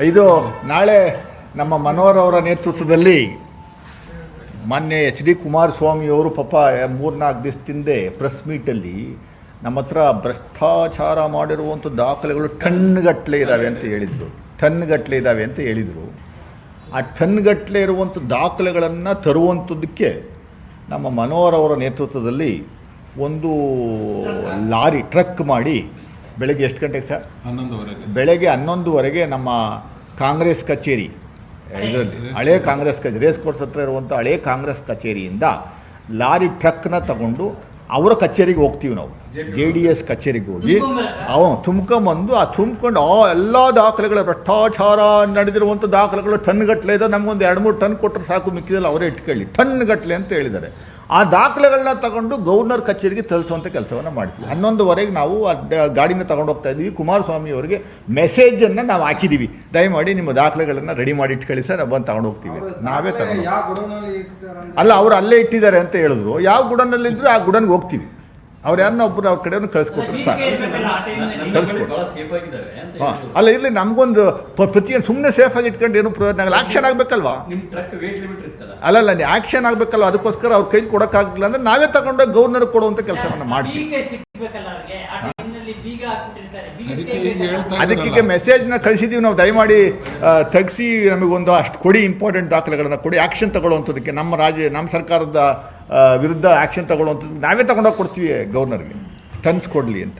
ಇದು ನಾಳೆ ನಮ್ಮ ಮನೋಹರ್ ಅವರ ನೇತೃತ್ವದಲ್ಲಿ ಮಾನ್ಯ ಎಚ್ ಡಿ ಕುಮಾರಸ್ವಾಮಿಯವರು ಪಾಪ 3-4 ದಿವಸದಿಂದೆ ಪ್ರೆಸ್ ಮೀಟಲ್ಲಿ ನಮ್ಮ ಹತ್ರ ಭ್ರಷ್ಟಾಚಾರ ಮಾಡಿರುವಂಥ ದಾಖಲೆಗಳು ಟನ್ಗಟ್ಟಲೆ ಇದ್ದಾವೆ ಅಂತ ಹೇಳಿದರು. ಆ ಟನ್ಗಟ್ಟಲೆ ಇರುವಂಥ ದಾಖಲೆಗಳನ್ನು ತರುವಂಥದ್ದಕ್ಕೆ ನಮ್ಮ ಮನೋಹರ್ ಅವರ ನೇತೃತ್ವದಲ್ಲಿ ಒಂದು ಲಾರಿ ಟ್ರಕ್ ಮಾಡಿ ಬೆಳಗ್ಗೆ ಎಷ್ಟು ಗಂಟೆಗೆ ಸರ್? 11:15 ಬೆಳಗ್ಗೆ 11:15 ನಮ್ಮ ಕಾಂಗ್ರೆಸ್ ಕಚೇರಿ, ಇದರಲ್ಲಿ ಹಳೇ ಕಾಂಗ್ರೆಸ್ ಕಚೇರಿ, ರೇಸ್ ಕೋರ್ಸ್ ಹತ್ರ ಇರುವಂಥ ಹಳೇ ಕಾಂಗ್ರೆಸ್ ಕಚೇರಿಯಿಂದ ಲಾರಿ ಟ್ರಕ್ನ ತಗೊಂಡು ಅವರ ಕಚೇರಿಗೆ ಹೋಗ್ತೀವಿ ನಾವು. JDS ಕಚೇರಿಗೆ ಹೋಗಿ ತುಂಬ್ಕೊಂಬಂದು ತುಂಬ್ಕೊಂಡು ಎಲ್ಲ ದಾಖಲೆಗಳ ಭ್ರಷ್ಟಾಚಾರ ನಡೆದಿರುವಂಥ ದಾಖಲೆಗಳು ಟನ್ಗಟ್ಟಲೆ ಇದೆ. ನಮಗೊಂದು 2-3 ಟನ್ ಕೊಟ್ಟರೆ ಸಾಕು, ಮಿಕ್ಕಿದಲ್ಲಿ ಅವರೇ ಇಟ್ಕೊಳ್ಳಿ, ಟನ್ಗಟ್ಟಲೆ ಅಂತ ಹೇಳಿದ್ದಾರೆ. ಆ ದಾಖಲೆಗಳನ್ನ ತಗೊಂಡು ಗವರ್ನರ್ ಕಚೇರಿಗೆ ತಲುಪಿಸುವಂಥ ಕೆಲಸವನ್ನು ಮಾಡ್ತೀವಿ. 11:15 ನಾವು ಗಾಡಿನ ತಗೊಂಡು ಹೋಗ್ತಾ ಇದ್ದೀವಿ. ಕುಮಾರಸ್ವಾಮಿ ಅವರಿಗೆ ಮೆಸೇಜನ್ನು ನಾವು ಹಾಕಿದ್ದೀವಿ, ದಯಮಾಡಿ ನಿಮ್ಮ ದಾಖಲೆಗಳನ್ನು ರೆಡಿ ಮಾಡಿ ಇಟ್ಕೊಳ್ಳಿ ಸರ್, ಬಂದು ತಗೊಂಡು ಹೋಗ್ತೀವಿ. ನಾವೇ ತಗೊಂಡು ಅಲ್ಲ, ಅವರು ಅಲ್ಲೇ ಇಟ್ಟಿದ್ದಾರೆ ಅಂತ ಹೇಳಿದ್ರು. ಯಾವ ಗುಡನಲ್ಲಿದ್ದರೂ ಆ ಗುಡನ್ಗೆ ಹೋಗ್ತೀವಿ. ಅವ್ರು ಯಾರನ್ನ ಒಬ್ಬರು ಅವ್ರ ಕಡೆಯನ್ನು ಕಳಿಸ್ಕೊಟ್ರು ಸಾಕು, ಕಳಿಸ್ಕೊಟ್ರು. ಅಲ್ಲ ಇರಲಿ, ನಮಗೊಂದು ಪ್ರತಿಯೊಂದು ಸುಮ್ಮನೆ ಸೇಫಾಗಿ ಇಟ್ಕೊಂಡು ಏನು ಪ್ರಯೋಜನ ಆಗಲ್ಲ. ಆ್ಯಕ್ಷನ್ ಆಗಬೇಕಲ್ವಾ? ಅಲ್ಲಲ್ಲ, ಆ್ಯಕ್ಷನ್ ಆಗಬೇಕಲ್ಲ. ಅದಕ್ಕೋಸ್ಕರ ಅವ್ರ ಕೈಲಿ ಕೊಡೋಕ್ಕಾಗಲಿಲ್ಲ ಅಂದರೆ ನಾವೇ ತಗೊಂಡೋಗಿ ಗವರ್ನರ್ ಕೊಡುವಂಥ ಕೆಲಸವನ್ನು ಮಾಡ್ತೀವಿ. ಅದಕ್ಕೆ ಮೆಸೇಜ್ನ ಕಳಿಸಿದ್ದೀವಿ ನಾವು, ದಯಮಾಡಿ ತೆಗೆಸಿ ನಮಗೊಂದು ಅಷ್ಟು ಕೊಡಿ, ಇಂಪಾರ್ಟೆಂಟ್ ದಾಖಲೆಗಳನ್ನು ಕೊಡಿ, ಆ್ಯಕ್ಷನ್ ತಗೊಳ್ಳುವಂಥದ್ದಕ್ಕೆ. ನಮ್ಮ ಸರ್ಕಾರದ ವಿರುದ್ಧ ಆ್ಯಕ್ಷನ್ ತಗೊಳ್ಳುವಂಥದ್ದು ನಾವೇ ತಗೊಂಡೋಗಿ ಕೊಡ್ತೀವಿ ಗವರ್ನರ್ಗೆ, ತಂದಿಸ್ಕೊಡ್ಲಿ ಅಂತ.